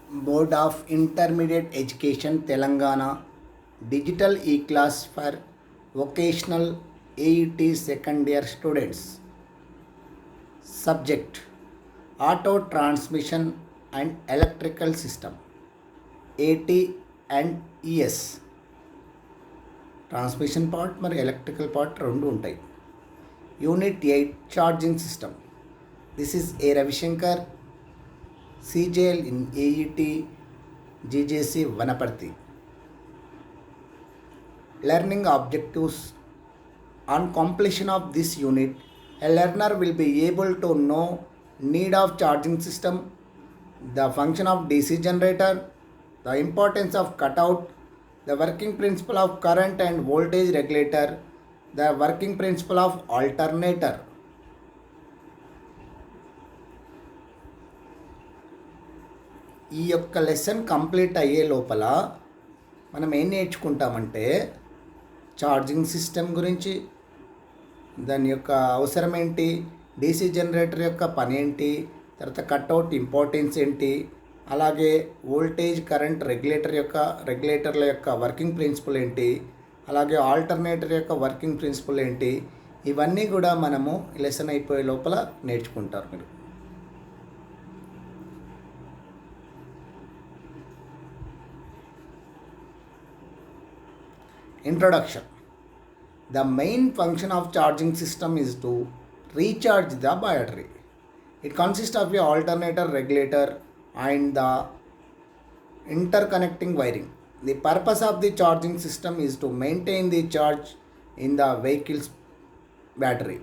Board of Intermediate Education Telangana Digital E-Class for Vocational AET second year students. Subject: Auto Transmission and Electrical System, AT and ES. Transmission part మరియు electrical part రెండు ఉంటాయి. Unit 8 Charging System. This is A. Ravishankar, CJL in AET, GJC Vanaparthi. Learning objectives. On completion of this unit, a learner will be able to know need of charging system, the function of DC generator, the importance of cutout, the working principle of current and voltage regulator, the working principle of alternator. ఈ యొక్క lesson complete అయ్యే లోపల మనం ఏం నేర్చుకుంటామంటే charging system గురించి, దాని యొక్క అవసరం ఏంటి, డీసీ జనరేటర్ యొక్క పని ఏంటి, తర్వాత కట్అవుట్ ఇంపార్టెన్స్ ఏంటి, అలాగే వోల్టేజ్ కరెంట్ రెగ్యులేటర్ల యొక్క వర్కింగ్ ప్రిన్సిపల్ ఏంటి, అలాగే ఆల్టర్నేటర్ యొక్క వర్కింగ్ ప్రిన్సిపల్ ఏంటి, ఇవన్నీ కూడా మనము లెసన్ అయిపోయే లోపల నేర్చుకుంటారు మీరు. Introduction. The main function of charging system is to recharge the battery. It consists of a alternator, regulator and the interconnecting wiring. The purpose of the charging system is to maintain the charge in the vehicle's battery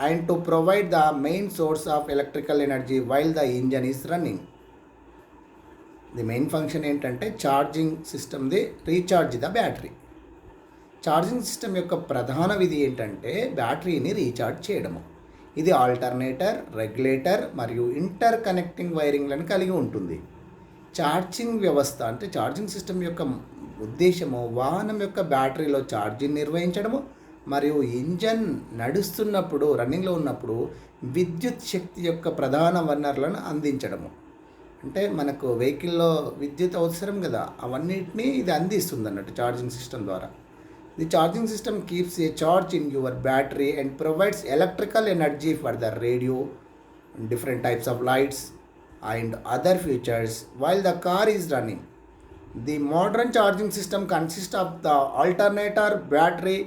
and to provide the main source of electrical energy while the engine is running. The main function ఏంటంటే charging సిస్టమ్ది recharge the battery. Charging system యొక్క ప్రధాన విధి ఏంటంటే బ్యాటరీని recharge చేయడము. ఇది alternator, regulator మరియు ఇంటర్ కనెక్టింగ్ వైరింగ్లను కలిగి ఉంటుంది. ఛార్జింగ్ వ్యవస్థ అంటే ఛార్జింగ్ సిస్టమ్ యొక్క ఉద్దేశము వాహనం యొక్క బ్యాటరీలో ఛార్జింగ్ నిర్వహించడము మరియు ఇంజన్ నడుస్తున్నప్పుడు, రన్నింగ్లో ఉన్నప్పుడు విద్యుత్ శక్తి యొక్క ప్రధాన వనరులను అందించడము. అంటే మనకు వెహికల్లో విద్యుత్ అవసరం కదా, అవన్నిటినీ ఇది అందిస్తుంది అన్నట్టు ఛార్జింగ్ సిస్టమ్ ద్వారా. The charging system keeps a charge in your battery and provides electrical energy for the radio, different types of lights and other features while the car is running. The modern charging system consists of the alternator, battery,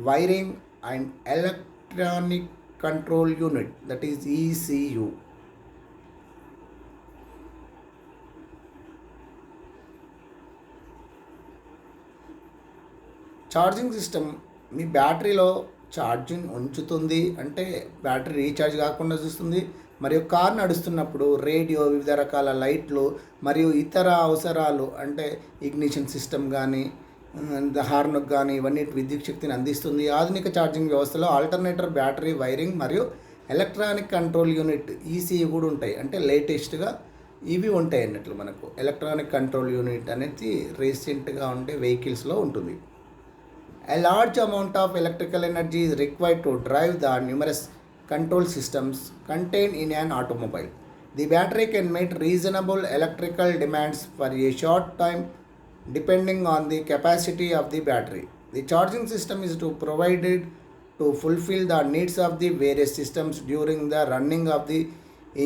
wiring and electronic control unit, that is ECU. Charging system మీ బ్యాటరీలో charging ఉంచుతుంది, అంటే battery recharge కాకుండా చూస్తుంది. మరియు car నడుస్తున్నప్పుడు radio, వివిధ రకాల లైట్లు మరియు ఇతర అవసరాలు అంటే ఇగ్నిషన్ సిస్టమ్ కానీ హార్న్కు కానీ ఇవన్నీ విద్యుత్ శక్తిని అందిస్తుంది. ఆధునిక ఛార్జింగ్ వ్యవస్థలో ఆల్టర్నేటర్, బ్యాటరీ, వైరింగ్ మరియు ఎలక్ట్రానిక్ కంట్రోల్ యూనిట్ ఈసీయూ కూడా ఉంటాయి. అంటే లేటెస్ట్గా ఇవి ఉంటాయి అన్నట్లు. మనకు ఎలక్ట్రానిక్ కంట్రోల్ యూనిట్ అనేది రీసెంట్గా ఉండే వెహికల్స్లో ఉంటుంది. A large amount of electrical energy is required to drive the numerous control systems contained in an automobile. The battery can meet reasonable electrical demands for a short time depending on the capacity of the battery. The charging system is provided to fulfill the needs of the various systems during the running of the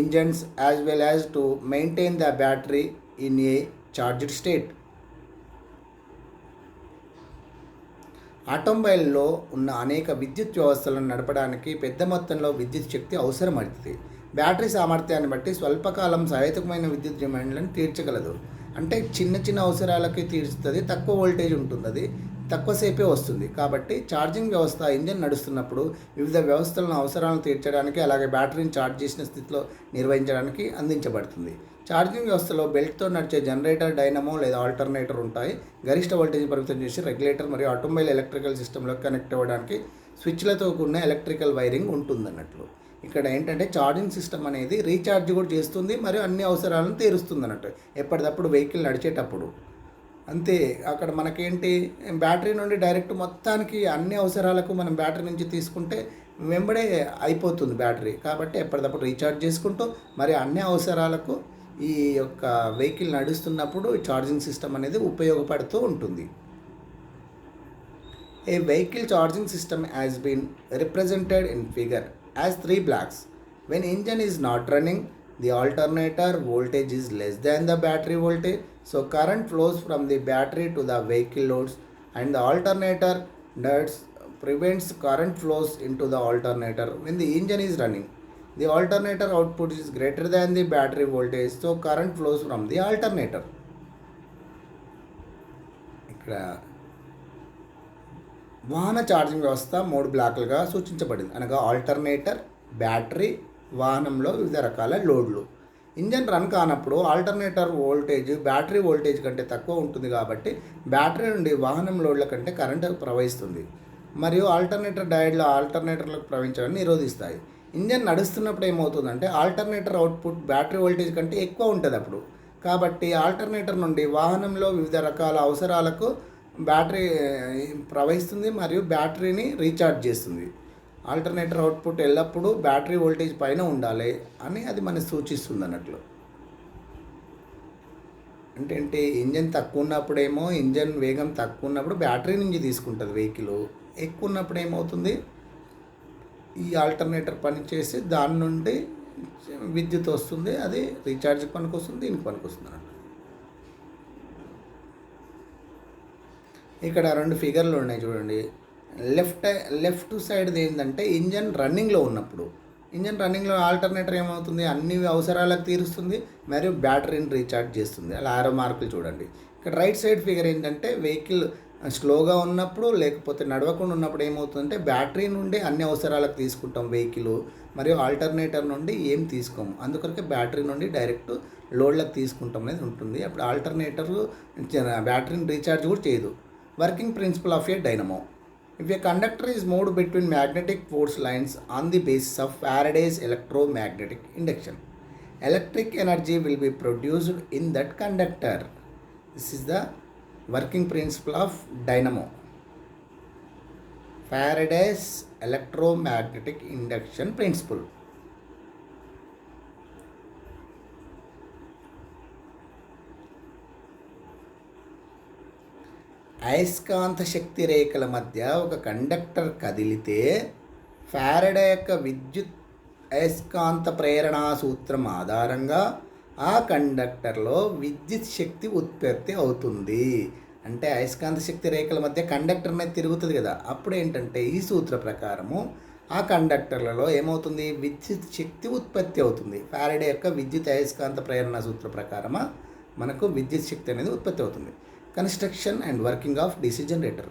engines as well as to maintain the battery in a charged state. ఆటోమొబైల్లో ఉన్న అనేక విద్యుత్ వ్యవస్థలను నడపడానికి పెద్ద మొత్తంలో విద్యుత్ శక్తి అవసరమవుతుంది. Battery సామర్థ్యాన్ని బట్టి స్వల్పకాలం సహేతుకమైన విద్యుత్ డిమాండ్లను తీర్చగలదు. అంటే చిన్న చిన్న అవసరాలకి తీర్చుతుంది, తక్కువ వోల్టేజ్ ఉంటుంది, అది తక్కువసేపే వస్తుంది. కాబట్టి ఛార్జింగ్ వ్యవస్థ ఇంజన్ నడుస్తున్నప్పుడు వివిధ వ్యవస్థలను అవసరాలను తీర్చడానికి, అలాగే బ్యాటరీని ఛార్జ్ చేసిన స్థితిలో నిర్వహించడానికి అందించబడుతుంది. ఛార్జింగ్ వ్యవస్థలో బెల్ట్తో నడిచే జనరేటర్, డైనమో లేదా ఆల్టర్నేటర్ ఉంటాయి. గరిష్ట వోల్టేజ్ పరిమితం చేసి రెగ్యులేటర్ మరియు ఆటోమొబైల్ ఎలక్ట్రికల్ సిస్టంలో కనెక్ట్ అవ్వడానికి స్విచ్లతో కూడిన ఎలక్ట్రికల్ వైరింగ్ ఉంటుందన్నట్లు. ఇక్కడ ఏంటంటే ఛార్జింగ్ సిస్టమ్ అనేది రీఛార్జ్ కూడా చేస్తుంది మరియు అన్ని అవసరాలను తీరుస్తుంది అన్నట్టు ఎప్పటికప్పుడు వెహికల్ నడిచేటప్పుడు. అంతే, అక్కడ మనకేంటి బ్యాటరీ నుండి డైరెక్ట్ మొత్తానికి అన్ని అవసరాలకు మనం బ్యాటరీ నుంచి తీసుకుంటే వెంబడే అయిపోతుంది బ్యాటరీ. కాబట్టి ఎప్పటికప్పుడు రీఛార్జ్ చేసుకుంటూ మరి అన్ని అవసరాలకు ఈ యొక్క వెహికల్ నడుస్తున్నప్పుడు ఛార్జింగ్ సిస్టమ్ అనేది ఉపయోగపడుతూ ఉంటుంది. A vehicle charging system has been represented in figure as three blocks. When engine is not running, the alternator voltage is less than the battery voltage, so current flows from the battery to the vehicle loads, and the alternator that prevents current flows into the alternator when the engine is running. The alternator output is greater than the battery voltage, so current flows from the alternator. ఇక్కడ వాహన charging వ్యవస్థ 3 బ్లాకులుగా సూచించబడింది. అనగా alternator, battery, వాహనంలో వివిధ రకాల లోడ్లు. Engine run కానప్పుడు ఆల్టర్నేటర్ వోల్టేజ్ బ్యాటరీ వోల్టేజ్ కంటే తక్కువ ఉంటుంది కాబట్టి బ్యాటరీ నుండి వాహనం లోడ్ల కంటే కరెంటు ప్రవహిస్తుంది మరియు ఆల్టర్నేటర్ డయోడ్లు ఆల్టర్నేటర్లకు ప్రవహించడాన్ని నిరోధిస్తాయి. ఇంజన్ నడుస్తున్నప్పుడు ఏమవుతుందంటే ఆల్టర్నేటర్ అవుట్పుట్ బ్యాటరీ వోల్టేజ్ కంటే ఎక్కువ ఉంటుంది అప్పుడు. కాబట్టి ఆల్టర్నేటర్ నుండి వాహనంలో వివిధ రకాల అవసరాలకు బ్యాటరీ ప్రవహిస్తుంది మరియు బ్యాటరీని రీఛార్జ్ చేస్తుంది. ఆల్టర్నేటర్ అవుట్పుట్ ఎల్లప్పుడూ బ్యాటరీ వోల్టేజ్ పైన ఉండాలి అని అది మనకి సూచిస్తుంది అన్నట్లు. అంటే ఇంజన్ తక్కువ ఉన్నప్పుడేమో ఇంజన్ వేగం తక్కువ ఉన్నప్పుడు బ్యాటరీ నుంచి తీసుకుంటుంది వెహికల్. ఎక్కువ ఉన్నప్పుడు ఏమవుతుంది, ఈ ఆల్టర్నేటర్ పని చేసి దాని నుండి విద్యుత్ వస్తుంది, అది రీఛార్జ్ పనికి వస్తుంది, దీనికి పనికి వస్తుంది అన్నట్టు. ఇక్కడ 2 ఫిగర్లు ఉన్నాయి చూడండి. లెఫ్ట్ సైడ్ది ఏంటంటే ఇంజన్ రన్నింగ్లో ఉన్నప్పుడు, ఇంజన్ రన్నింగ్లో ఆల్టర్నేటర్ ఏమవుతుంది, అన్ని అవసరాలకు తీరుస్తుంది మరియు బ్యాటరీని రీఛార్జ్ చేస్తుంది. అలా ఆరో మార్కులు చూడండి. ఇక్కడ రైట్ సైడ్ ఫిగర్ ఏంటంటే వెహికల్ స్లోగా ఉన్నప్పుడు లేకపోతే నడవకుండా ఉన్నప్పుడు ఏమవుతుందంటే బ్యాటరీ నుండి అన్ని అవసరాలకు తీసుకుంటాం వెహికల్ మరియు ఆల్టర్నేటర్ నుండి ఏం తీసుకోము. అందుకొరకే బ్యాటరీ నుండి డైరెక్ట్ లోడ్లకు తీసుకుంటాం అనేది ఉంటుంది. అప్పుడు ఆల్టర్నేటర్ బ్యాటరీని రీఛార్జ్ కూడా చేయదు. Working principle of a dynamo. If a conductor is moved between magnetic force lines on the basis of Faraday's electromagnetic induction, electric energy will be produced in that conductor. This is the working principle of dynamo. Faraday's electromagnetic induction principle. అయస్కాంత శక్తి రేఖల మధ్య ఒక conductor కదిలితే Faraday యొక్క విద్యుత్ అయస్కాంత ప్రేరణా సూత్రం ఆధారంగా ఆ కండక్టర్లో విద్యుత్ శక్తి ఉత్పత్తి అవుతుంది. అంటే అయస్కాంత శక్తి రేఖల మధ్య కండక్టర్ అనేది తిరుగుతుంది కదా, అప్పుడు ఏంటంటే ఈ సూత్ర ప్రకారము ఆ కండక్టర్లలో ఏమవుతుంది, విద్యుత్ శక్తి ఉత్పత్తి అవుతుంది. ఫారడే యొక్క విద్యుత్ అయస్కాంత ప్రేరణ సూత్ర ప్రకారమా మనకు విద్యుత్ శక్తి అనేది ఉత్పత్తి అవుతుంది. Construction and working of DC generator.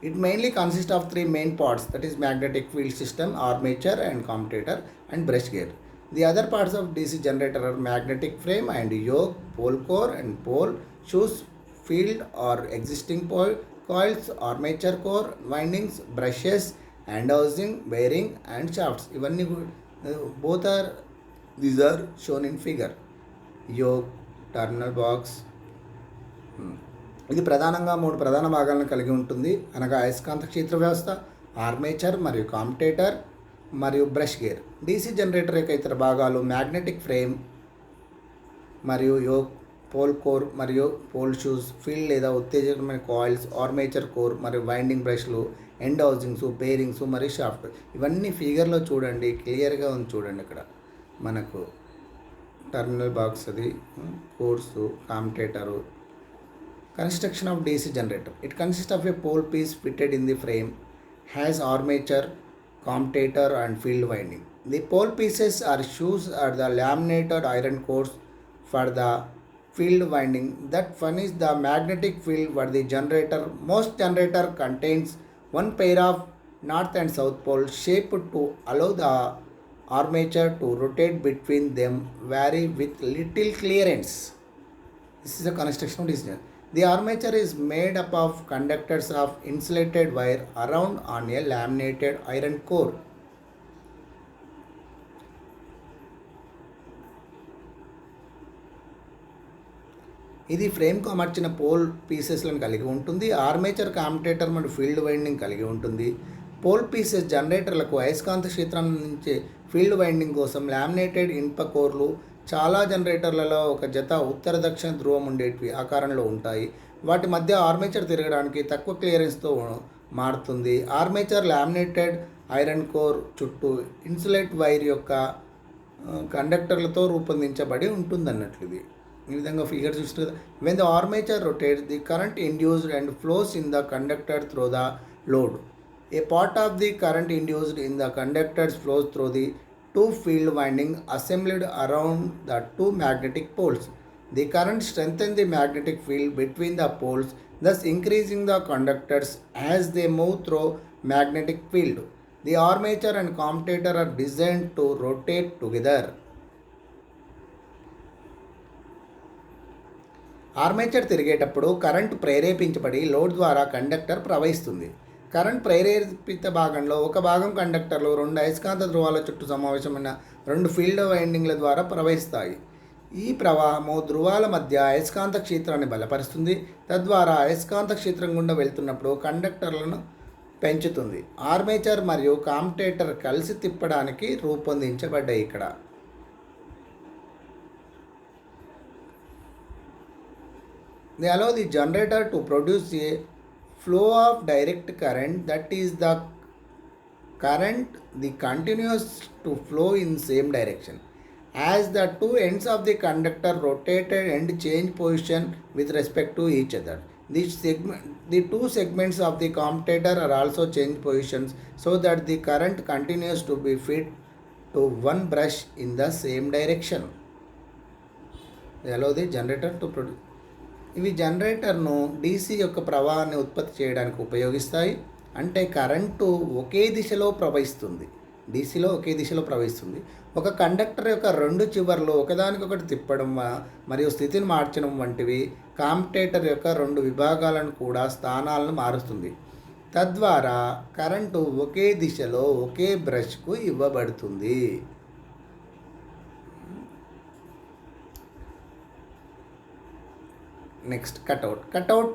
It mainly consists of 3 main parts, that is magnetic field system, armature and commutator and brush gear. The other parts of DC generator are magnetic frame and yoke, pole core and pole, shoes, field or existing pole, coils, armature core, windings, brushes, hand housing, bearing and shafts. Ivanni these are shown in figure. Yoke, terminal box. ఇది ప్రధానంగా 3 ప్రధాన భాగాలను కలిగి ఉంటుంది. అనగా అయస్కాంత క్షేత్ర వ్యవస్థ, ఆర్మేచర్ మరియు కామ్యుటేటర్ మరియు బ్రష్ గేర్. డీసీ జనరేటర్ యొక్క ఇతర భాగాలు మ్యాగ్నెటిక్ ఫ్రేమ్ మరియు యోక్, పోల్ కోర్ మరియు పోల్ షూస్, ఫీల్డ్ లేదా ఉత్తేజకమైన కాయిల్స్, ఆర్మేచర్ కోర్ మరియు వైండింగ్ బ్రష్లు, ఎండ్ హౌసింగ్స్, బేరింగ్స్ మరియు షాఫ్ట్. ఇవన్నీ ఫిగర్లో చూడండి, క్లియర్గా ఉంది చూడండి. ఇక్కడ మనకు టర్మినల్ బాక్స్, అది course, కామ్యుటేటరు. Construction of DC generator. It consists of a pole piece fitted in the frame, has armature, commutator and field winding. The pole pieces or shoes are the laminated iron cores for the field winding that furnish the magnetic field for the generator. Most generator contains one pair of north and south poles shaped to allow the armature to rotate between them, vary with little clearance. This is the construction of DC generator. The armature is made up of conductors of insulated wire around on a laminated iron core. ఇది ఫ్రేమ్కు అమర్చిన pole పీసెస్లను కలిగి ఉంటుంది. Armature, commutator మరియు field winding కలిగి ఉంటుంది. Pole pieces జనరేటర్లకు అయస్కాంత క్షేత్రాన్ని అందించే ఫీల్డ్ వైండింగ్ కోసం లామినేటెడ్ ఇనుప కోర్లు, చాలా జనరేటర్లలో ఒక జత ఉత్తర దక్షిణ ధ్రువం ఉండేటివి ఆకారంలో ఉంటాయి. వాటి మధ్య ఆర్మేచర్ తిరగడానికి తక్కువ క్లియరెన్స్తో మారుతుంది. ఆర్మేచర్ లామినేటెడ్ ఐరన్ కోర్ చుట్టూ ఇన్సులేట్ వైర్ యొక్క కండక్టర్లతో రూపొందించబడి ఉంటుంది అన్నట్లు. ఇది ఈ విధంగా ఫిగర్ చూస్తే, when the armature rotates the current induced and flows in the conductor through the load. A part of the current induced in the conductors flows through the two field winding assembled around the two magnetic poles. The current strengthens the magnetic field between the poles, thus increasing the conductors as they move through magnetic field. The armature and commutator are designed to rotate together. Armature తిరిగేటప్పుడు current ప్రేరేపించబడి load ద్వారా conductor ప్రవహిస్తుంది. Current ప్రేరేపిత భాగంలో ఒక భాగం కండక్టర్లు రెండు అయస్కాంత ధ్రువాల చుట్టూ సమావేశమైన రెండు ఫీల్డ్ వైండింగ్ల ద్వారా ప్రవహిస్తాయి. ఈ ప్రవాహము ధ్రువాల మధ్య అయస్కాంత క్షేత్రాన్ని బలపరుస్తుంది. తద్వారా అయస్కాంత క్షేత్రం గుండా వెళ్తున్నప్పుడు కండక్టర్లను పెంచుతుంది. ఆర్మేచర్ మరియు కామ్యుటేటర్ కలిసి తిప్పడానికి రూపొందించబడ్డాయి. ఇక్కడ they allow the generator to produce a flow of direct current, that is the current the continuous to flow in same direction as the two ends of the conductor rotated and change position with respect to each other. The two segments of the commutator are also change positions so that the current continues to be fed to one brush in the same direction. They allow the generator to produce. ఇవి జనరేటర్ను DC యొక్క ప్రవాహాన్ని ఉత్పత్తి చేయడానికి ఉపయోగిస్తాయి. అంటే current ఒకే దిశలో ప్రవహిస్తుంది. డీసీలో ఒకే దిశలో ప్రవహిస్తుంది. ఒక కండక్టర్ యొక్క రెండు చివర్లు ఒకదానికొకటి తిప్పడం మరియు స్థితిని మార్చడం వంటివి కామ్యుటేటర్ యొక్క రెండు విభాగాలను కూడా స్థానాలను మారుస్తుంది. తద్వారా కరెంటు ఒకే దిశలో ఒకే బ్రష్కు ఇవ్వబడుతుంది. Next, cutout. Cutout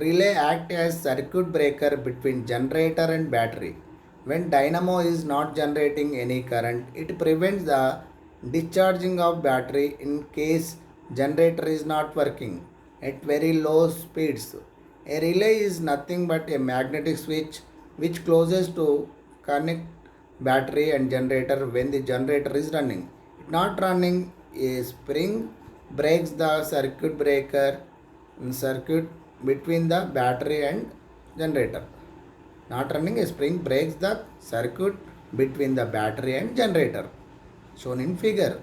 relay act as circuit breaker between generator and battery. When dynamo is not generating any current, it prevents the discharging of battery in case generator is not working at very low speeds. A relay is nothing but a magnetic switch which closes to connect battery and generator when the generator is running. If not running, a spring breaks the circuit between the battery and generator. Not running, a spring breaks the circuit between the battery and generator, shown in figure.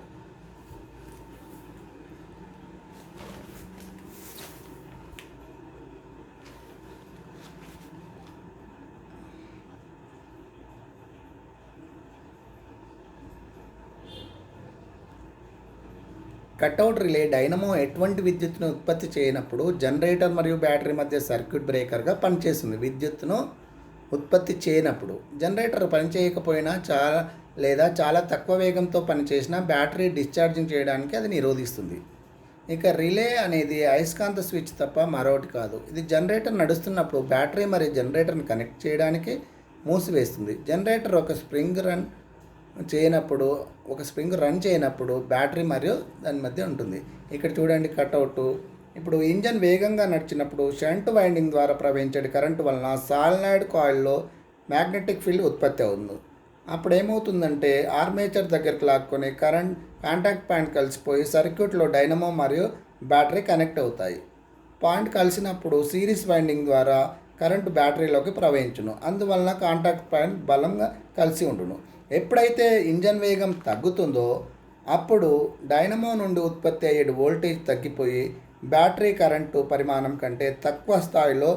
Cutout relay dynamo ఎటువంటి విద్యుత్తును ఉత్పత్తి చేయనప్పుడు generator మరియు battery మధ్య circuit బ్రేకర్గా పనిచేస్తుంది. విద్యుత్తును ఉత్పత్తి చేయనప్పుడు జనరేటర్ పనిచేయకపోయినా చాలా తక్కువ వేగంతో పనిచేసిన బ్యాటరీ డిశ్చార్జింగ్ చేయడానికి అది నిరోధిస్తుంది. ఇక రిలే అనేది అయస్కాంత స్విచ్ తప్ప మరొకటి కాదు. ఇది జనరేటర్ నడుస్తున్నప్పుడు బ్యాటరీ మరియు జనరేటర్ని కనెక్ట్ చేయడానికి మూసివేస్తుంది. జనరేటర్ ఒక స్ప్రింగ్ రన్ చేయనప్పుడు బ్యాటరీ మరియు దాని మధ్య ఉంటుంది. ఇక్కడ చూడండి కట్అవుట్. ఇప్పుడు ఇంజన్ వేగంగా నడిచినప్పుడు షంట్ వైండింగ్ ద్వారా ప్రవహించే కరెంటు వలన సాలినాయిడ్ కాయిల్లో మ్యాగ్నెటిక్ ఫీల్డ్ ఉత్పత్తి అవుతుంది. అప్పుడు ఏమవుతుందంటే ఆర్మేచర్ దగ్గరికి లాక్కొని కాంటాక్ట్ పాయింట్ కలిసిపోయి సర్క్యూట్లో డైనమో మరియు బ్యాటరీ కనెక్ట్ అవుతాయి. పాయింట్ కలిసినప్పుడు సిరీస్ వైండింగ్ ద్వారా కరెంటు బ్యాటరీలోకి ప్రవహించును. అందువలన కాంటాక్ట్ పాయింట్ బలంగా కలిసి ఉండును. ఎప్పుడైతే ఇంజన్ వేగం తగ్గుతుందో అప్పుడు డైనమో నుండి ఉత్పత్తి అయ్యే వోల్టేజ్ తగ్గిపోయి బ్యాటరీ కరెంటు పరిమాణం కంటే తక్కువ స్థాయిలో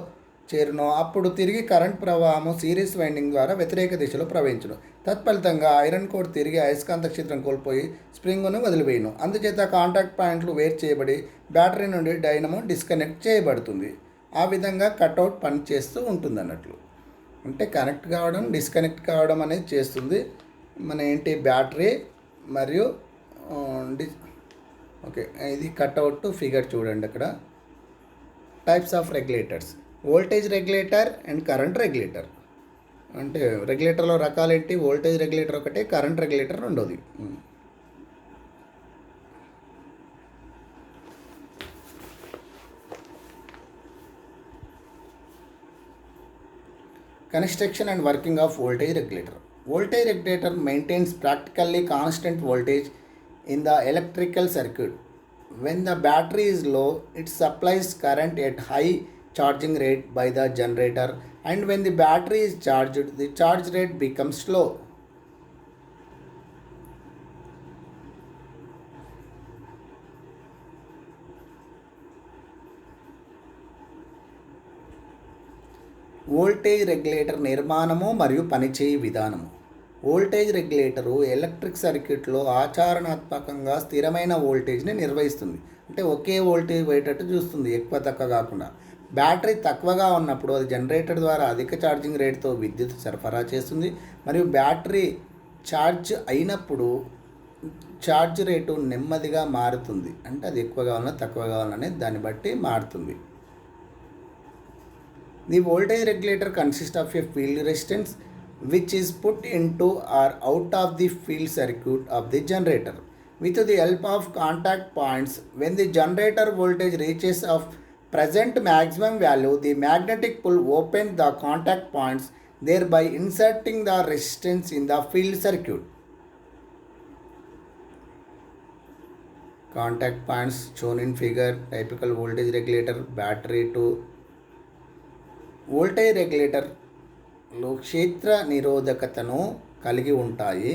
చేరును. అప్పుడు తిరిగి కరెంట్ ప్రవాహము సిరీస్ వైండింగ్ ద్వారా వ్యతిరేక దిశలో ప్రవహించును. తత్ఫలితంగా ఐరన్ కోర్ తిరిగి అయస్కాంత క్షేత్రం కోల్పోయి స్ప్రింగ్ను వదిలివేయను. అందుచేత కాంటాక్ట్ పాయింట్లు వేరు చేయబడి బ్యాటరీ నుండి డైనమో డిస్కనెక్ట్ చేయబడుతుంది. ఆ విధంగా కట్అవుట్ పనిచేస్తూ ఉంటుంది అన్నట్లు. అంటే కనెక్ట్ కావడం డిస్కనెక్ట్ కావడం అనేది చేస్తుంది బ్యాటరీ మరియు ఓకే. ఇది కట్అవుట్ ఫిగర్ చూడండి. అక్కడ types of regulators: voltage regulator and current regulator. అంటే రెగ్యులేటర్లో రకాలేంటి? వోల్టేజ్ రెగ్యులేటర్ ఒకటే, కరెంట్ రెగ్యులేటర్ రెండోది. Construction and working of voltage regulator. Voltage regulator maintains practically constant voltage in the electrical circuit. When the battery is low, it supplies current at high charging rate by the generator, and when the battery is charged, the charge rate becomes slow. Voltage regulator నిర్మాణము మరియు పనిచేయు విధానము. Voltage regulator electric సర్క్యూట్లో ఆచరణాత్మకంగా స్థిరమైన వోల్టేజ్ని నిర్వహిస్తుంది. అంటే ఒకే voltage పోయేటట్టు చూస్తుంది, ఎక్కువ తక్కువ కాకుండా. బ్యాటరీ తక్కువగా ఉన్నప్పుడు అది జనరేటర్ ద్వారా అధిక ఛార్జింగ్ రేటుతో విద్యుత్ సరఫరా చేస్తుంది, మరియు బ్యాటరీ ఛార్జ్ అయినప్పుడు ఛార్జ్ రేటు నెమ్మదిగా మారుతుంది. అంటే అది ఎక్కువ కావాలన్నా తక్కువ కావాలనే దాన్ని బట్టి మారుతుంది. The voltage regulator consists of a field resistance which is put into or out of the field circuit of the generator with the help of contact points. When the generator voltage reaches of present maximum value, the magnetic pull opens the contact points, thereby inserting the resistance in the field circuit. Contact points shown in figure. Typical voltage regulator, battery to voltage రెగ్యులేటర్లు క్షేత్ర నిరోధకతను కలిగి ఉంటాయి.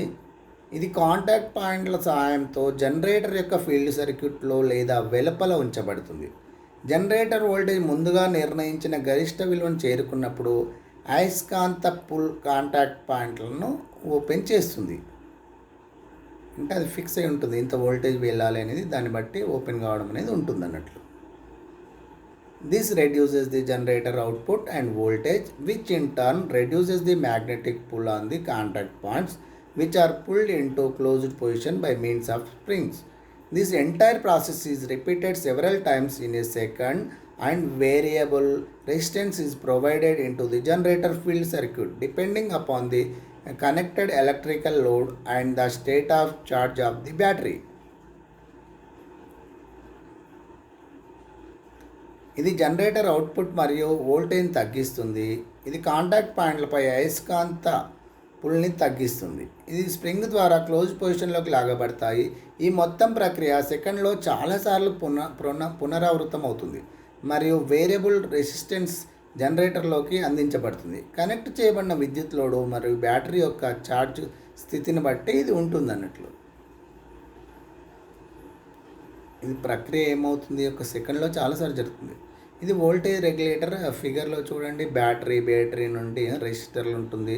ఇది contact పాయింట్ల సహాయంతో generator యొక్క field సర్క్యూట్లో లేదా వెలుపల ఉంచబడుతుంది. జనరేటర్ వోల్టేజ్ ముందుగా నిర్ణయించిన గరిష్ట విలువను చేరుకున్నప్పుడు అయస్కాంత పుల్ కాంటాక్ట్ పాయింట్లను ఓపెన్ చేస్తుంది. అంటే అది ఫిక్స్ అయి ఉంటుంది, ఇంత వోల్టేజ్ వెళ్ళాలి అనేది, దాన్ని బట్టి ఓపెన్ కావడం అనేది ఉంటుంది అన్నట్లు. This reduces the generator output and voltage, which in turn reduces the magnetic pull on the contact points, which are pulled into closed position by means of springs. This entire process is repeated several times in a second, and variable resistance is provided into the generator field circuit depending upon the connected electrical load and the state of charge of the battery. ఇది generator output మరియు వోల్టేజ్ని తగ్గిస్తుంది. ఇది contact పాయింట్లపై అయస్కాంత పుల్ని తగ్గిస్తుంది. ఇది spring ద్వారా close పొజిషన్లోకి లాగబడతాయి. ఈ మొత్తం ప్రక్రియ సెకండ్లో చాలాసార్లు పునరావృతం అవుతుంది మరియు వేరియబుల్ రెసిస్టెన్స్ జనరేటర్లోకి అందించబడుతుంది. కనెక్ట్ చేయబడిన విద్యుత్ లోడు మరియు బ్యాటరీ యొక్క ఛార్జ్ స్థితిని బట్టి ఇది ఉంటుంది అన్నట్లు. ఇది ప్రక్రియ ఏమవుతుంది, ఒక సెకండ్లో చాలాసార్లు జరుగుతుంది. ఇది వోల్టేజ్ రెగ్యులేటర్. ఫిగర్లో చూడండి, బ్యాటరీ నుండి రెసిస్టర్లు ఉంటుంది,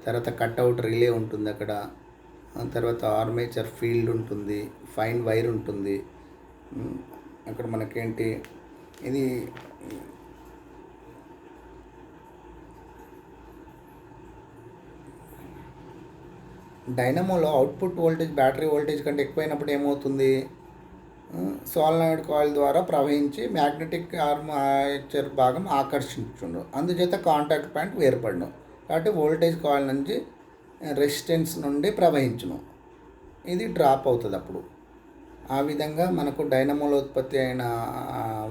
తర్వాత కట్అవుట్ రిలే ఉంటుంది, అక్కడ తర్వాత ఆర్మేచర్ ఫీల్డ్ ఉంటుంది, ఫైన్ వైర్ ఉంటుంది. అక్కడ మనకేంటి, ఇది డైనమోలో అవుట్పుట్ వోల్టేజ్ బ్యాటరీ వోల్టేజ్ కంటే ఎక్కువైనప్పుడు ఏమవుతుంది, సోలనాయిడ్ కాయిల్ ద్వారా ప్రవహించి మ్యాగ్నెటిక్ ఆర్మేచర్ భాగం ఆకర్షించుండు, అందుచేత కాంటాక్ట్ పాయింట్ ఏర్పడను. కాబట్టి వోల్టేజ్ కాయిల్ నుంచి రెసిస్టెన్స్ నుండి ప్రవహించును, ఇది డ్రాప్ అవుతుంది. అప్పుడు ఆ విధంగా మనకు డైనమోలో ఉత్పత్తి అయిన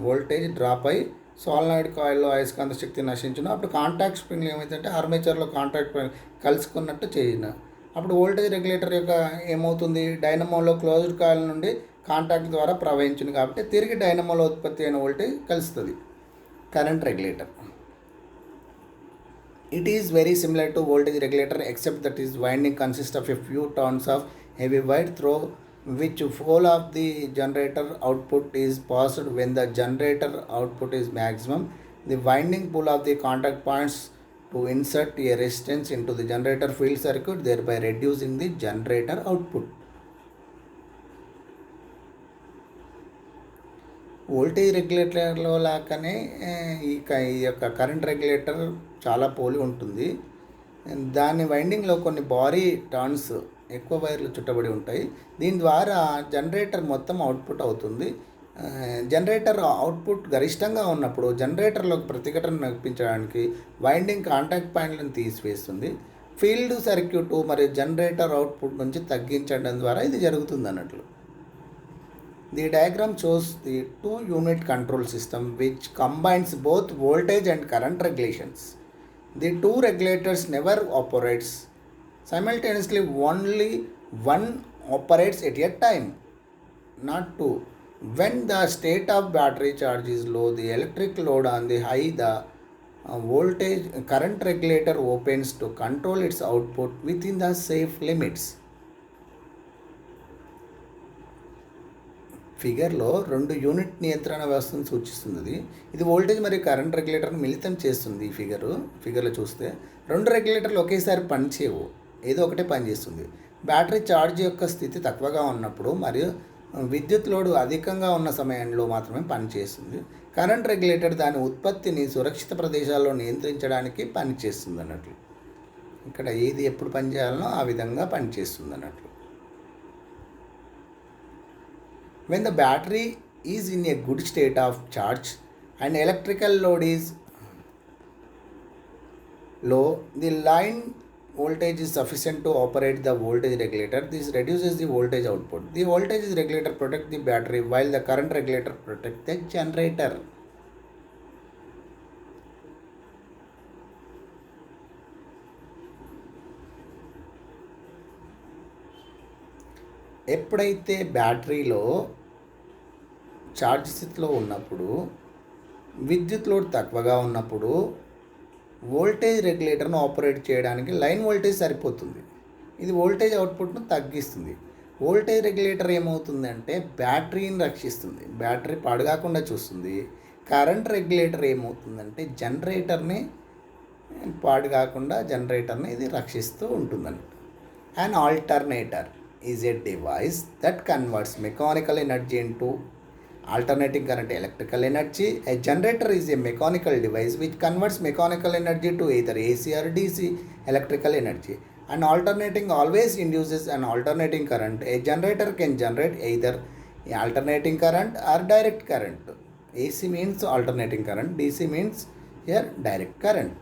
వోల్టేజ్ డ్రాప్ అయ్యి సోలనాయిడ్ కాయిల్లో అయస్కాంత శక్తి నశించును. అప్పుడు కాంటాక్ట్ స్ప్రింగ్లు ఏమవుతుందంటే ఆర్మేచర్లో కాంటాక్ట్ కలుసుకున్నట్టు చేయను. అప్పుడు వోల్టేజ్ రెగ్యులేటర్ యొక్క ఏమవుతుంది, డైనమోలో క్లోజ్డ్ కాయిల్ నుండి కాంటాక్ట్ ద్వారా ప్రవహించును, కాబట్టి తిరిగి డైనమోలో ఉత్పత్తి అయిన వోల్టేజ్ కలుస్తుంది. Current regulator. It is very similar to voltage regulator except that its winding consists of a few turns of heavy wire through which whole of the generator output is passed. When the generator output is maximum, the winding pull of the contact points to insert a resistance into the generator field circuit, thereby reducing the generator output. Voltage రెగ్యులేటర్లో లాగానే ఈ యొక్క current regulator చాలా పోలి ఉంటుంది. దాని వైండింగ్లో కొన్ని భారీ టర్న్స్, ఎక్కువ వైర్లు చుట్టబడి ఉంటాయి. దీని ద్వారా జనరేటర్ మొత్తం అవుట్పుట్ అవుతుంది. జనరేటర్ అవుట్పుట్ గరిష్టంగా ఉన్నప్పుడు జనరేటర్లోకి ప్రతిఘటన నడిపించడానికి వైండింగ్ కాంటాక్ట్ పాయింట్లను తీసివేస్తుంది. ఫీల్డ్ సర్క్యూట్ మరియు జనరేటర్ అవుట్పుట్ నుంచి తగ్గించడం ద్వారా ఇది జరుగుతుంది అన్నట్లు. The diagram shows the two-unit control system which combines both voltage and current regulations. The two regulators never operates simultaneously, only one operates at a time, not two. When the state of battery charge is low, the electric load on the high, the voltage current regulator opens to control its output within the safe limits. ఫిగర్లో 2 unit నియంత్రణ వ్యవస్థను సూచిస్తుంది. ఇది voltage మరియు current రెగ్యులేటర్ను మిళితం చేస్తుంది. ఈ ఫిగర్లో చూస్తే 2 రెగ్యులేటర్లు ఒకేసారి పనిచేయవు, ఏదో ఒకటే పనిచేస్తుంది. బ్యాటరీ ఛార్జ్ యొక్క స్థితి తక్కువగా ఉన్నప్పుడు మరియు విద్యుత్ లోడ్ అధికంగా ఉన్న సమయంలో మాత్రమే పనిచేస్తుంది. కరెంట్ రెగ్యులేటర్ దాని ఉత్పత్తిని సురక్షిత ప్రదేశాల్లో నియంత్రించడానికి పనిచేస్తుంది అన్నట్లు. ఇక్కడ ఏది ఎప్పుడు పనిచేయాలనో ఆ విధంగా పనిచేస్తుంది అన్నట్లు. When the battery is in a good state of charge and electrical load is low, the line voltage is sufficient to operate the voltage regulator. This reduces the voltage output. The voltage regulator protects the battery while the current regulator protects the generator. ఎప్పుడైతే బ్యాటరీలో charge స్థితిలో ఉన్నప్పుడు విద్యుత్ load తక్కువగా ఉన్నప్పుడు voltage రెగ్యులేటర్ను operate చేయడానికి line voltage సరిపోతుంది. ఇది voltage అవుట్పుట్ను తగ్గిస్తుంది. వోల్టేజ్ రెగ్యులేటర్ ఏమవుతుందంటే బ్యాటరీని రక్షిస్తుంది, బ్యాటరీ పాడుగాకుండా చూస్తుంది. కరెంట్ రెగ్యులేటర్ ఏమవుతుందంటే జనరేటర్ని పాడుగాకుండా జనరేటర్ని ఇది రక్షిస్తూ ఉంటుందన్నమాట. An alternator is a device that converts mechanical energy into alternating current electrical energy. A generator is a mechanical device which converts mechanical energy to either AC or DC electrical energy. An alternating always induces an alternating current. A generator can generate either alternating current or direct current. AC means alternating current, DC means here direct current.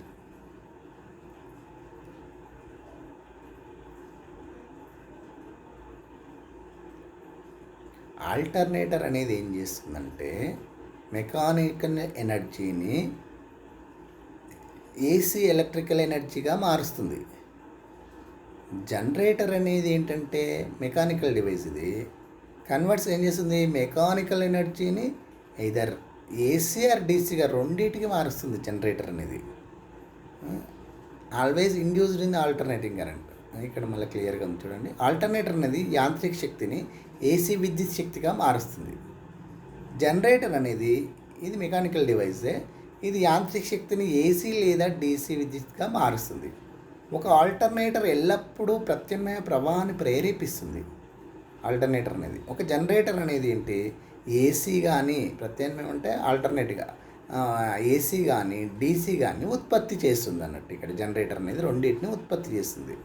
Alternator అనేది ఏం చేస్తుందంటే mechanical ఎనర్జీని AC electrical ఎనర్జీగా మారుస్తుంది. Generator అనేది ఏంటంటే mechanical device, ఇది converts ఏం చేస్తుంది మెకానికల్ ఎనర్జీని ఐదర్ ఏసీ ఆర్ డీసీగా రెండింటికి మారుస్తుంది. జనరేటర్ అనేది always induced in alternating current. ఇక్కడ మళ్ళీ క్లియర్గా ఉంది చూడండి. ఆల్టర్నేటర్ అనేది యాంత్రిక శక్తిని ఏసీ విద్యుత్ శక్తిగా మారుస్తుంది. జనరేటర్ అనేది ఇది మెకానికల్ డివైసే, ఇది యాంత్రిక శక్తిని ఏసీ లేదా డీసీ విద్యుత్గా మారుస్తుంది. ఒక ఆల్టర్నేటర్ ఎల్లప్పుడూ ప్రత్యామ్నాయ ప్రవాహాన్ని ప్రేరేపిస్తుంది. ఆల్టర్నేటర్ అనేది ఒక జనరేటర్ అనేది ఏంటి ఏసీ కానీ ప్రత్యామ్నాయం అంటే ఆల్టర్నేట్గా ఏసీ కానీ డీసీ కానీ ఉత్పత్తి చేస్తుంది అన్నట్టు. ఇక్కడ జనరేటర్ అనేది రెండింటిని ఉత్పత్తి చేస్తుంది.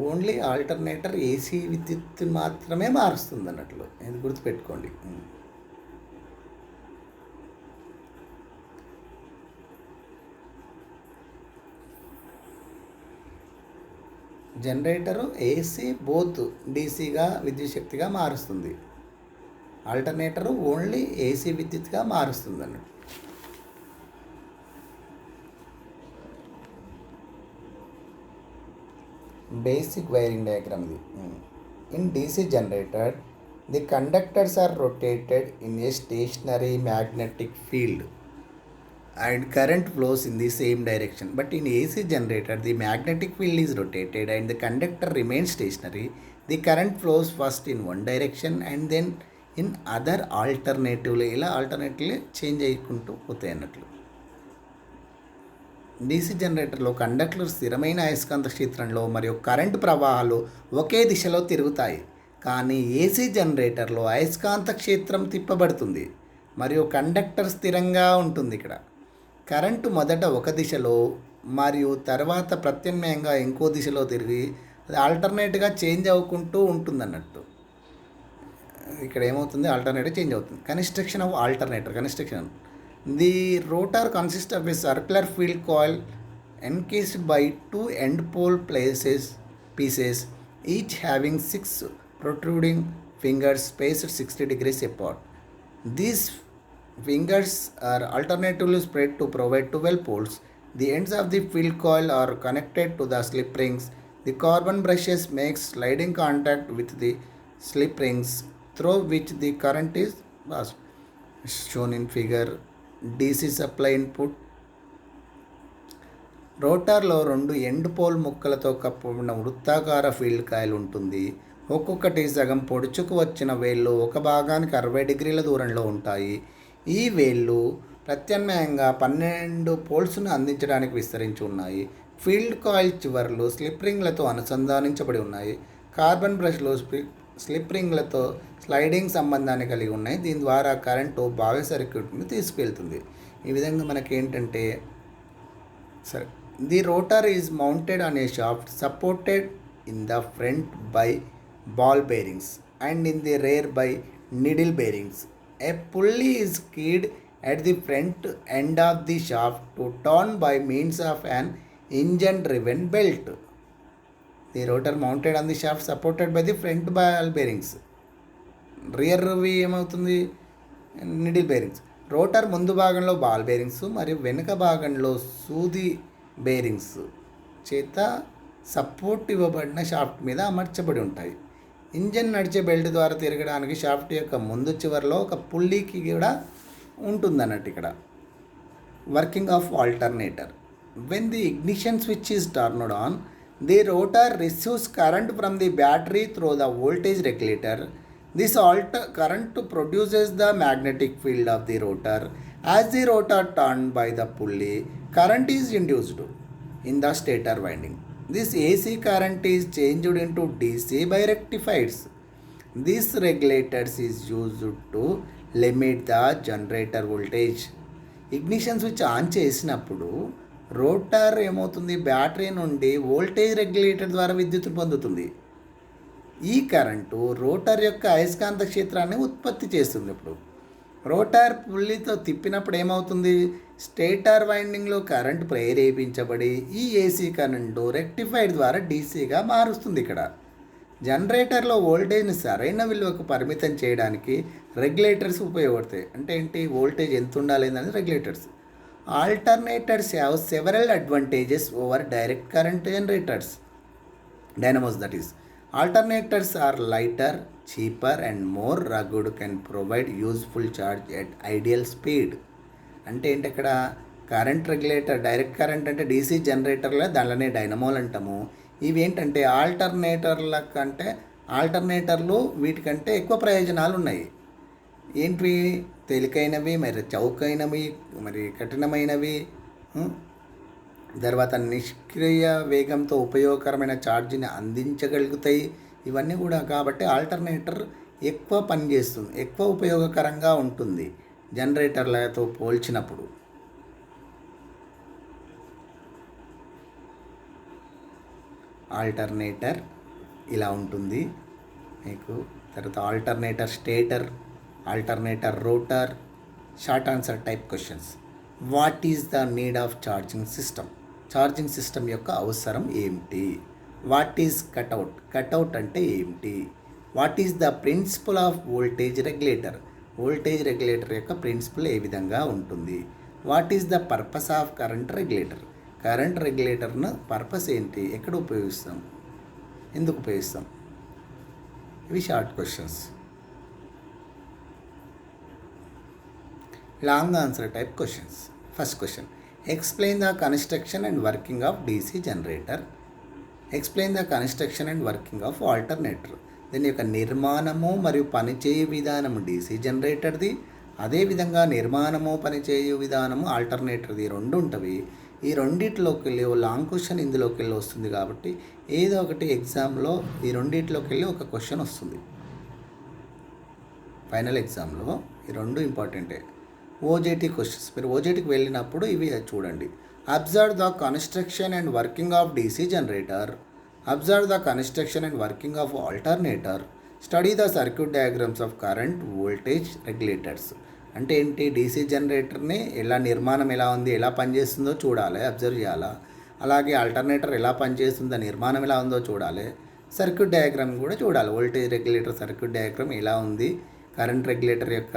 ఓన్లీ ఆల్టర్నేటర్ ఏసీ విద్యుత్ మాత్రమే మారుస్తుంది అన్నట్లు, ఇది గుర్తుపెట్టుకోండి. జనరేటరు ఏసీ బోత్ డీసీగా విద్యుత్ శక్తిగా మారుస్తుంది. ఆల్టర్నేటరు ఓన్లీ ఏసీ విద్యుత్గా మారుస్తుంది అన్నట్టు. బేసిక్ వైరింగ్ డయాగ్రామ్ ఇది. In DC generator the conductors are rotated in a stationary magnetic field and current flows in the same direction. But in AC generator, the magnetic field is rotated and the conductor remains stationary. The current flows first in one direction and then in other alternatively. ఇలా alternatively change అయ్యుకుంటూ పోతాయి అన్నట్లు. DC జనరేటర్లో కండక్టర్లు స్థిరమైన అయస్కాంత క్షేత్రంలో మరియు current ప్రవాహాలు ఒకే దిశలో తిరుగుతాయి. కానీ ఏసీ జనరేటర్లో అయస్కాంత క్షేత్రం తిప్పబడుతుంది మరియు కండక్టర్ స్థిరంగా ఉంటుంది. ఇక్కడ కరెంటు మొదట ఒక దిశలో మరియు తర్వాత ప్రత్యామ్నాయంగా ఇంకో దిశలో తిరిగి అది ఆల్టర్నేట్గా చేంజ్ అవ్వుకుంటూ ఉంటుంది అన్నట్టు. ఇక్కడ ఏమవుతుంది ఆల్టర్నేట్గా చేంజ్ అవుతుంది. Construction of alternator. The rotor consist of A circular field coil encased by two end pole pieces each having 6 protruding fingers spaced 60 degrees apart. These fingers are alternatively spread to provide 12 poles. The ends of the field coil are connected to the slip rings. The carbon brushes makes sliding contact with the slip rings through which the current is passed. Shown in figure. DC supply input. రోటర్లో రెండు end pole ముక్కలతో కప్పబడిన వృత్తాకార field coil ఉంటుంది. ఒక్కొక్కటి సగం పొడుచుకు వచ్చిన వేళ్ళు ఒక భాగానికి 60 డిగ్రీల దూరంలో ఉంటాయి. ఈ వేళ్ళు ప్రత్యామ్నాయంగా 12 పోల్స్ను అందించడానికి విస్తరించి ఉన్నాయి. ఫీల్డ్ కాయిల్ చివర్లు స్లిప్ రింగ్లతో అనుసంధానించబడి ఉన్నాయి. కార్బన్ బ్రష్లు స్లిప్ రింగ్లతో స్లైడింగ్ సంబంధాన్ని కలిగి ఉన్నాయి. దీని ద్వారా కరెంటు బాహ్య సర్క్యూట్ని తీసుకెళ్తుంది. ఈ విధంగా మనకేంటంటే సరే, the rotor is mounted on a shaft supported in the front by ball bearings and in the rear by needle bearings. A pulley is keyed at the front end of the shaft to turn by means of an engine driven belt. The rotor mounted on the shaft supported by the front ball bearings. Rear ఏమవుతుంది needle bearings. Rotor ముందు భాగంలో ball bearings మరియు వెనుక భాగంలో సూది bearings చేత support ఇవ్వబడిన shaft మీద అమర్చబడి ఉంటాయి. ఇంజన్ నడిచే బెల్ట్ ద్వారా తిరగడానికి షాఫ్ట్ యొక్క ముందు చివరిలో ఒక పుల్లీకి కూడా ఉంటుందన్నట్టు. ఇక్కడ working of alternator. When the ignition switch is turned on, the rotor receives current from the battery through the voltage regulator. This current produces the magnetic field of the rotor. As the rotor turned by the pulley, current is induced in the stator winding. This AC current is changed into DC by rectifiers. This regulators is used to limit the generator voltage. Ignition switch on చేసినప్పుడు rotor ఏమవుతుంది, battery నుండి voltage regulator ద్వారా విద్యుత్ పొందుతుంది. ఈ current rotor యొక్క అయస్కాంత క్షేత్రాన్ని ఉత్పత్తి చేస్తుంది. ఇప్పుడు రోటర్ పుల్లితో తిప్పినప్పుడు ఏమవుతుంది, స్టేటర్ వైండింగ్లో కరెంటు ప్రేరేపించబడి ఈ ఏసీ కరెంటు రెక్టిఫైర్ ద్వారా డీసీగా మారుస్తుంది. ఇక్కడ జనరేటర్లో వోల్టేజ్ని సరైన విలువకు పరిమితం చేయడానికి రెగ్యులేటర్స్ ఉపయోగపడతాయి. అంటే ఏంటి, వోల్టేజ్ ఎంత ఉండాలి అనేది regulators. Alternators have several advantages over direct current generators dynamos. That is alternators are lighter, cheaper and more rugged, can provide useful charge at ideal speed. అంటే ఏంటి, ఇక్కడ కరెంట్ రెగ్యులేటర్ డైరెక్ట్ కరెంట్ అంటే DC జనరేటర్లే, దానిలోనే డైనమోలు అంటాము. ఇవి ఏంటంటే ఆల్టర్నేటర్లు వీటికంటే ఎక్కువ ప్రయోజనాలు ఉన్నాయి. ఏంటివి, తేలికైనవి, మరి చౌకైనవి, మరి కఠినమైనవి, తర్వాత నిష్క్రియ వేగంతో ఉపయోగకరమైన ఛార్జీని అందించగలుగుతాయి. ఇవన్నీ కూడా కాబట్టి ఆల్టర్నేటర్ ఎక్కువ పనిచేస్తుంది, ఎక్కువ ఉపయోగకరంగా ఉంటుంది జనరేటర్లతో పోల్చినప్పుడు. ఆల్టర్నేటర్ ఇలా ఉంటుంది మీకు. తర్వాత alternator stator, alternator rotor. Short answer type questions. What is the need of charging system? Charging system యొక్క అవసరం ఏమిటి? What is cutout? కట్అవుట్ అంటే ఏమిటి? What is the principle of voltage regulator? Voltage regulator యొక్క ప్రిన్సిపల్ ఏ విధంగా ఉంటుంది? What is the purpose of current regulator? Current రెగ్యులేటర్ను పర్పస్ ఏంటి, ఎక్కడ ఉపయోగిస్తాం, ఎందుకు ఉపయోగిస్తాం? ఇవి short questions. Long answer type questions. First question, explain the construction and working of DC generator. Explain the construction and working of alternator. దీని యొక్క నిర్మాణము మరియు పనిచేయు విధానము డీసీ జనరేటర్ది, అదేవిధంగా నిర్మాణము పనిచేయు విధానము ఆల్టర్నేటర్ది. రెండు ఉంటుంది. ఈ రెండిట్లోకి వెళ్ళి లాంగ్ క్వశ్చన్ ఇందులోకి వెళ్ళి వస్తుంది కాబట్టి ఏదో ఒకటి ఎగ్జామ్లో ఈ రెండిట్లోకి వెళ్ళి ఒక క్వశ్చన్ వస్తుంది. ఫైనల్ ఎగ్జామ్లో ఈ రెండు ఇంపార్టెంటే. OJT questions. మీరు ఓజేటీకి వెళ్ళినప్పుడు ఇవి చూడండి. Observe the construction and working of DC generator. Observe the construction and working of alternator. Study the circuit diagrams of current voltage regulators. అంటే ఏంటి, డీసీ జనరేటర్ని నిర్మాణం ఎలా ఉంది, ఎలా పనిచేస్తుందో చూడాలి, అబ్జర్వ్ చేయాలా. అలాగే ఆల్టర్నేటర్ ఎలా పనిచేస్తుందో, నిర్మాణం ఎలా ఉందో చూడాలి. సర్క్యూట్ డయాగ్రామ్ కూడా చూడాలి. వోల్టేజ్ రెగ్యులేటర్ సర్క్యూట్ డయాగ్రామ్ ఎలా ఉంది, కరెంట్ రెగ్యులేటర్ యొక్క